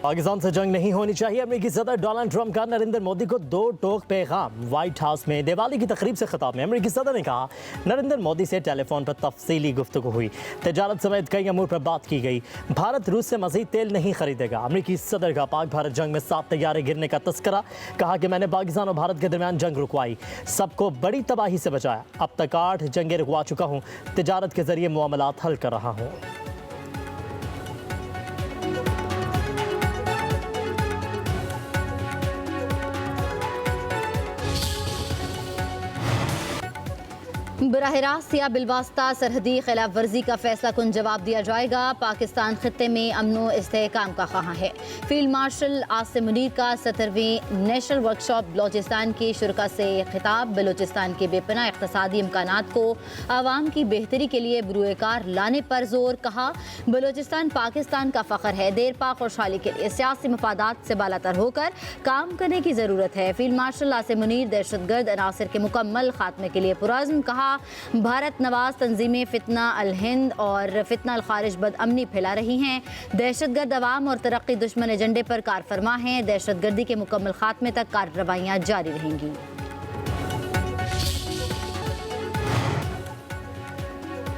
पाकिस्तान से जंग नहीं होनी चाहिए। अमेरिकी सदर डोनाल्ड ट्रंप का नरेंद्र मोदी को दो टोक पैगाम। व्हाइट हाउस में दिवाली की तकरीब से खिताब में अमेरिकी सदर ने कहा, नरेंद्र मोदी से टेलीफोन पर तफसीली गुफ्तगू हुई। तजारत समेत कई अमूर पर बात की गई। भारत रूस से मजीद तेल नहीं खरीदेगा। अमेरिकी सदर का पाक भारत जंग में 7 तैयारे गिरने का तस्करा। कहा कि मैंने पाकिस्तान और भारत के दरमियान जंग रुकवाई, सबको बड़ी तबाही से बचाया। अब तक 8 जंगें रुकवा चुका हूँ। तजारत के जरिए मामलात हल कर रहा हूँ। बराह रास्त या बिलवास्ता सरहदी खिलाफ वर्जी का फैसला कुन जवाब दिया जाएगा। पाकिस्तान खित्ते में अमन इस्तेहकाम का ख़्वाह है। फील्ड मार्शल आसिम मुनीर का 17वीं नेशनल वर्कशॉप बलोचिस्तान के शुरा से खिताब। बलोचिस्तान के बेपनाह इक़्तिसादी इम्कानात को आवाम की बेहतरी के लिए बुरूएकार लाने पर जोर। कहा, बलोचिस्तान पाकिस्तान का फ़ख्र है। देर पा खुशहाली के लिए सियासी मफादात से बालातर होकर काम करने की ज़रूरत है। फील्ड मार्शल आसिम मुनीर दहशतगर्द अनासर के मुकम्मल खात्मे के लिए पुरअज़्म। कहा, भारत नवाज तंजीमें फितना अल हिंद और फितना अल खारिज बदअमनी फैला रही हैं। दहशतगर्द अवाम और तरक्की दुश्मन एजेंडे पर कारफरमा हैं। दहशतगर्दी के मुकम्मल खात्मे तक कार्रवाइयाँ जारी रहेंगी।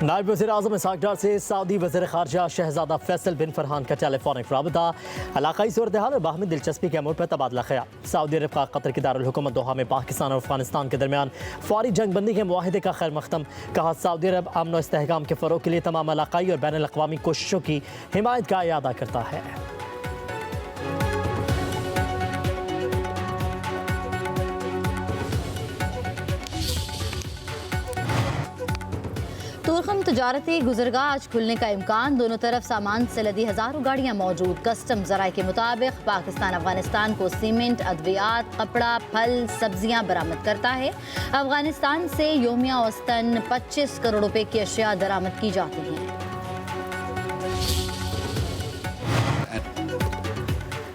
नायब वज़ीर आज़म इसहाक़ डार से सऊदी वज़ीर ख़ारजा शहज़ादा फैसल बिन फरहान का टेलीफोनिक राबता। इलाक़ाई सूरत हाल और बाहमी दिलचस्पी के अमूर पर तबादला ख्याल। सऊदी अरब का कतर की दारुल हुकूमत दोहा में पाकिस्तान और अफ़गानिस्तान के दरमियान फ़ौरी जंग बंदी के मुआहिदे का खैर मख़तम। कहा, सऊदी अरब अमन और इस्तेहकाम के फ़रोग़ के लिए तमाम इलाक़ाई और बैनुल अक़वामी कोशिशों की हिमायत का इयादा करता है। तुर्खम तजारती गुजरगाह आज खुलने का इम्कान। दोनों तरफ सामान से लदी हज़ारों गाड़ियाँ मौजूद। कस्टम ज़राए के मुताबिक पाकिस्तान अफगानिस्तान को सीमेंट, अद्वियात, कपड़ा, फल, सब्जियाँ बरामद करता है। अफगानिस्तान से योमिया औसतन 25 करोड़ रुपए की अशिया दरामद की जाती हैं।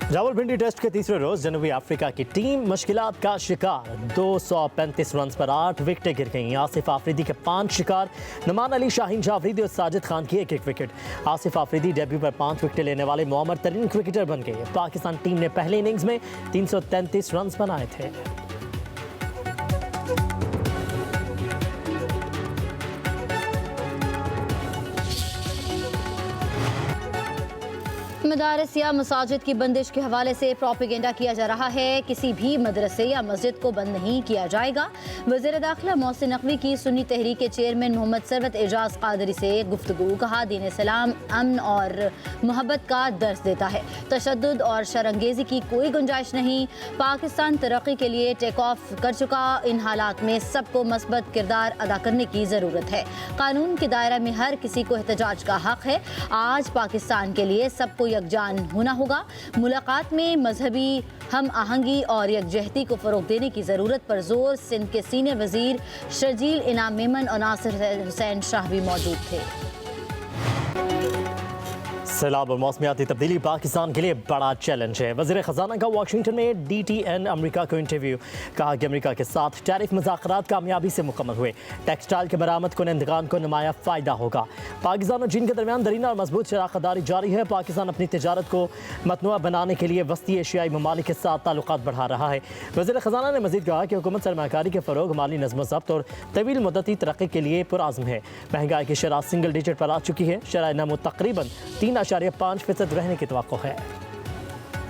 रावलपिंडी टेस्ट के तीसरे रोज जनूबी अफ्रीका की टीम मुश्किलात का शिकार। 235 रन पर 8 विकेटें गिर गईं। आसिफ आफरीदी के 5 शिकार, नुमान अली, शाहीन शाह अफरीदी और साजिद खान की 1-1 विकेट। आसिफ आफरीदी डेब्यू पर 5 विकेटें लेने वाले मुअम्मर तरीन क्रिकेटर बन गए। पाकिस्तान टीम ने पहले इनिंग्स में 333 रन बनाए थे। मदारस या मसाजिद की बंदिश के हवाले से प्रोपेगेंडा किया जा रहा है। किसी भी मदरसे या मस्जिद को बंद नहीं किया जाएगा। वज़ीर दाखिला मोहसिन नकवी की सुन्नी तहरीक के चेयरमैन मोहम्मद सरवत एजाज कादरी से गुफ्तगू। कहा, दीन इस्लाम अमन और मोहब्बत का दर्स देता है। तशद्दुद और शरंगेज़ी की कोई गुंजाइश नहीं। पाकिस्तान तरक्की के लिए टेक ऑफ कर चुका। इन हालात में सबको मस्बत किरदार अदा करने की ज़रूरत है। कानून के दायरा में हर किसी को एहतजाज का हक है। आज पाकिस्तान के लिए सबको यकजान होना होगा। मुलाकात में मजहबी हम आहंगी और यकजहती को फ़रोग़ देने की ज़रूरत पर जोर। सिंध के सीनियर वज़ीर शर्जील इनाम मेमन और नासिर हुसैन शाह भी मौजूद थे। सैलाब और मौसमियाती तब्दीली पाकिस्तान के लिए बड़ा चैलेंज है। वज़ीर ख़जाना का वाशिंगटन में DTN अमेरिका को इंटरव्यू। कहा कि अमेरिका के साथ टैरिफ मुज़ाकरात कामयाबी से मुकम्मल हुए। टेक्सटाइल के बरामद कुनंदगान को नुमाया फ़ायदा होगा। पाकिस्तान और चीन के दरमियान दरीना और मजबूत शराकतदारी जारी है। पाकिस्तान अपनी तिजारत को मतनुआ बनाने के लिए वस्ती एशियाई ममालिक के साथ ताल्लुकात बढ़ा रहा है। वज़ीर ख़जाना ने मज़ीद कहा कि हुकूमत सरमाकारी के फ़रोग़, माली नज़्म व ज़ब्त और तवील मुद्दती तरक्की के लिए पुरअज़्म है। महंगाई की शरह सिंगल डिजिट पर आ चुकी है। शरह नमो तकरीबन 3.5% रहने की तवक्को है।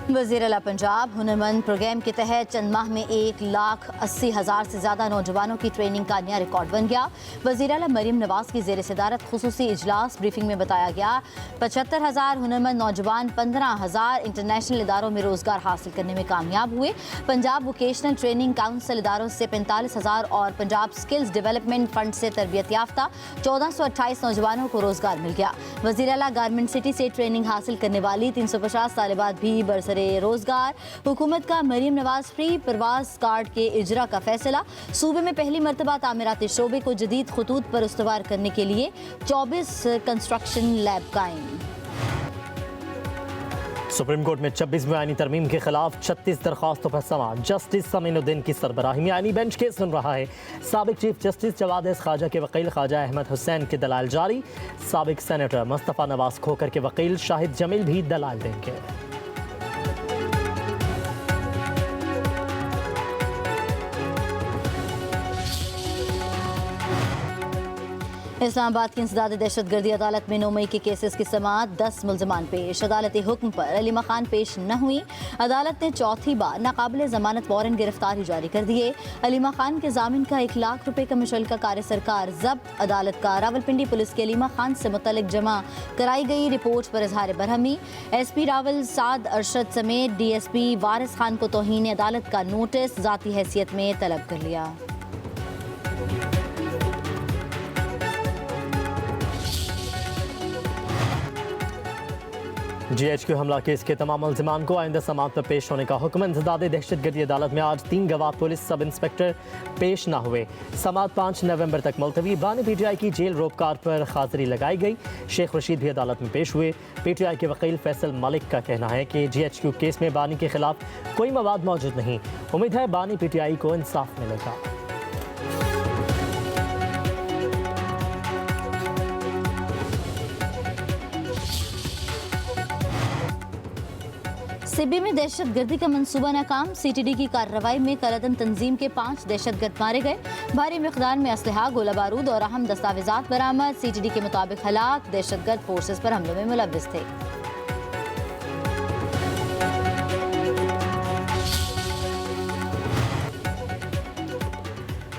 वज़ीर आला पंजाब हुनरमंद प्रोग्राम के तहत चंद माह में 1,80,000 से ज़्यादा नौजवानों की ट्रेनिंग का नया रिकॉर्ड बन गया। वज़ीर आला मरीम नवाज़ की ज़ेर सदारत खुसूसी इजलास ब्रीफिंग में बताया गया, 75,000 हुनरमंद नौजवान 15,000 इंटरनेशनल इदारों में रोज़गार हासिल करने में कामयाब हुए। पंजाब वोकेशनल ट्रेनिंग काउंसिल इदारों से 45,000 और पंजाब स्किल्स डेवलपमेंट फंड से तरबियत याफ्ता 1428 नौजवानों को रोज़गार मिल गया। वज़ीर आला गारमेंट सिटी से ट्रेनिंग हासिल करने वाली 350 तालिबात भी बरसरे रोजगार। हुकूमत का मरीम नवाज फ्री परवाज कार्ड के इजरा का फैसला। सूबे में पहली मरतबा तामीराती शोबे को जदीद खतूत पर इस्तवार करने के लिए 24 कंस्ट्रक्शन लैब कायम। सुप्रीम कोर्ट में 26वीं आईनी तरमीम के खिलाफ 36 दरख्वास्तों पर समाअत। जस्टिस समीनुद्दीन की सरबराही में आईनी बेंच केस सुन रहा है। साबिक चीफ जस्टिस जवाद ख्वाजा के वकील ख्वाजा अहमद हुसैन के दलाल जारी। साबिक सेनेटर मुस्तफ़ा नवाज खोकर के वकील शाहिद जमील भी दलाल देंगे। इस्लामाबाद की इंसदाद दहशतगर्दी अदालत में 9 मई के केसेस की समाअत, 10 मुल्ज़मान पेश। अदालती हुक्म पर अलीमा खान पेश न हुई। अदालत ने चौथी बार नाकाबिले जमानत वारंट गिरफ्तारी जारी कर दिए। अलीमा खान के जामिन का 1 लाख रुपए का मुशल्का कार सरकार जब्त। अदालत का रावलपिंडी पुलिस की अलीमा खान से मुतल्लिक जमा कराई गई रिपोर्ट पर इजहार बरहमी। SP रावल साद अरशद समेत DSP वारिस खान को तौहीन अदालत का नोटिस ज़ाती हैसियत में तलब कर लिया। GHQ हमला केस के तमाम मुल्ज़िमान को आइंदा समाअत पर पेश होने का हुक्म। इंसदाद दहशतगर्दी अदालत में आज 3 गवाह पुलिस सब इंस्पेक्टर पेश न हुए। समाअत 5 नवंबर तक मुलतवी। बानी PTI की जेल रोपकार पर हाजिरी लगाई गई। शेख रशीद भी अदालत में पेश हुए। PTI के वकील फैसल मलिक का कहना है कि GHQ केस में बानी के खिलाफ कोई मवाद मौजूद नहीं। उम्मीद है बानी PTI को इंसाफ मिलेगा। सिबी में दहशतगर्दी का मंसूबा नाकाम। CTD की कार्रवाई में कलदन तंजीम के 5 दहशतगर्द मारे गए। भारी मिकदार में असलहा, गोला बारूद और अहम दस्तावेजात बरामद। CTD के मुताबिक हलाक दहशतगर्द फोर्सेस पर हमलों में मुलव्विस थे।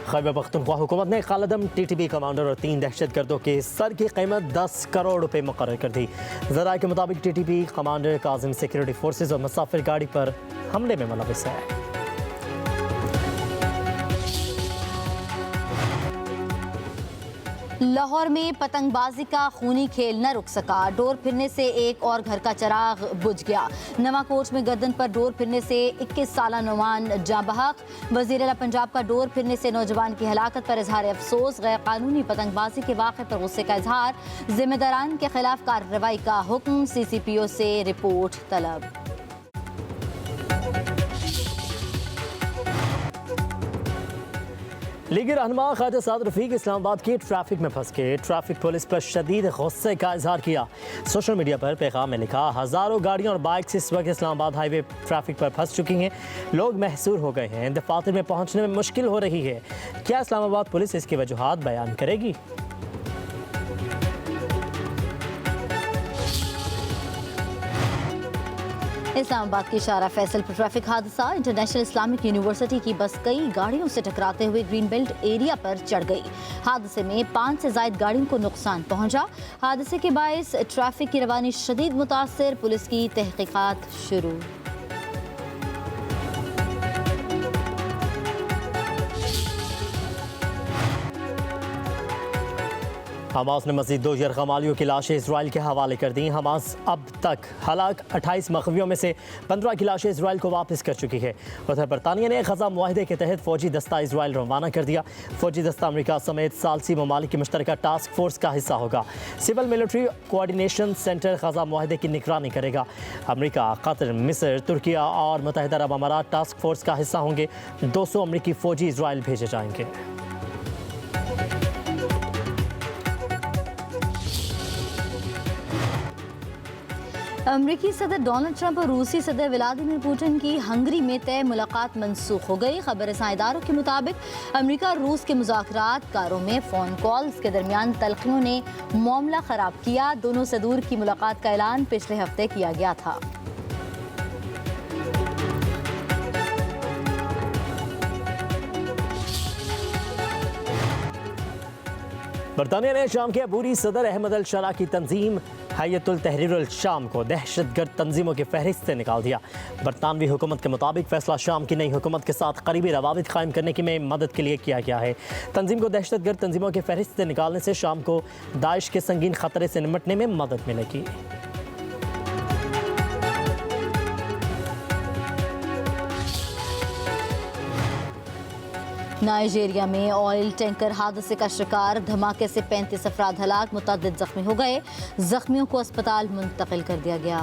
खैबर पख्तूनख्वा हुकूमत ने कालदम TTP कमांडर और 3 दहशतगर्दों के सर की कीमत 10 करोड़ रुपए मुकर्रर कर दी। ज़राए के मुताबिक TTP commander Kazim security forces और मुसाफिर गाड़ी पर हमले में मुलव्विस है। लाहौर में पतंगबाजी का खूनी खेल न रुक सका। डोर फिरने से एक और घर का चिराग बुझ गया। नवाकोट में गर्दन पर डोर फिरने से 21 साला नौजवान जाँ बहक। वज़ीर आला पंजाब का डोर फिरने से नौजवान की हलाकत पर इजहार अफसोस। गैर कानूनी पतंगबाजी के वाक़े पर गुस्से का इजहार। जिम्मेदारान के खिलाफ कार्रवाई का हुक्म। CCPO से रिपोर्ट तलब। लीगी रहनुमा ख्वाजा साद रफीक इस्लामाबाद की ट्रैफिक में फंस गए। ट्रैफिक पुलिस पर शदीद गुस्से का इजहार किया। सोशल मीडिया पर पैगाम में लिखा, हज़ारों गाड़ियां और बाइक्स इस वक्त इस्लामाबाद हाईवे ट्रैफिक पर फंस चुकी हैं। लोग महसूर हो गए हैं। दफातर में पहुंचने में मुश्किल हो रही है। क्या इस्लामाबाद पुलिस इसकी वजूहात बयान करेगी? इस्लामाबाद की शारा फैसल पर ट्रैफिक हादसा। इंटरनेशनल इस्लामिक यूनिवर्सिटी की बस कई गाड़ियों से टकराते हुए ग्रीन बेल्ट एरिया पर चढ़ गई। हादसे में 5 से ज़ायद गाड़ियों को नुकसान पहुंचा। हादसे के बायस ट्रैफिक की रवानी शदीद मुतासर। पुलिस की तहकीकात शुरू। हमास ने मज़ीद 2 यरग़मालियों की लाशें इसराइल के हवाले कर दी। हमास अब तक हलाक 28 मखवियों में से 15 की लाशें इसराइल को वापस कर चुकी है। उधर बरतानिया ने ग़ज़ा मुआहदे के तहत फ़ौजी दस्ता इसराइल रवाना कर दिया। फ़ौजी दस्ता अमेरिका समेत सालसी ममालिक की मुश्तरका टास्क फोर्स का हिस्सा होगा। Civil military coordination centre Gaza मुआहदे की निगरानी करेगा। अमेरिका, कतर, मिस्र, तुर्किया और मुत्तहिदा अरब अमारात टास्क फोर्स का हिस्सा होंगे। 200 अमेरिकी फ़ौजी इसराइल भेजे जाएंगे। अमरीकी सदर डोनाल्ड ट्रंप और रूसी सदर व्लादिमीर पुतिन की हंगरी में तय मुलाकात मनसूख हो गई। खबर रसां के मुताबिक अमरीका और रूस के मुज़ाकरात कारों में फ़ोन कॉल्स के दरमियान तलखियों ने मामला ख़राब किया। दोनों सदूर की मुलाकात का ऐलान पिछले हफ्ते किया गया था। बरतानिया ने शाम के अबूरी सदर अहमद अल शरा की तंजीम हय्यतुल तहरीर अल शाम को दहशतगर्द तंजीमों की फहरिस्त से निकाल दिया। बरतानवी हुकूमत के मुताबिक फैसला शाम की नई हुकूमत के साथ करीबी रवाबित कायम करने की में मदद के लिए किया गया है। तंजीम को दहशतगर्द तंजीमों की फहरिस्त से निकालने से शाम को दाइश के संगीन खतरे से निपटने में मदद मिलेगी। नाइजीरिया में ऑयल टैंकर हादसे का शिकार। धमाके से 35 अफराद हलाक, मुतअद्दिद जख्मी हो गए। जख्मियों को अस्पताल मुंतकिल कर दिया गया।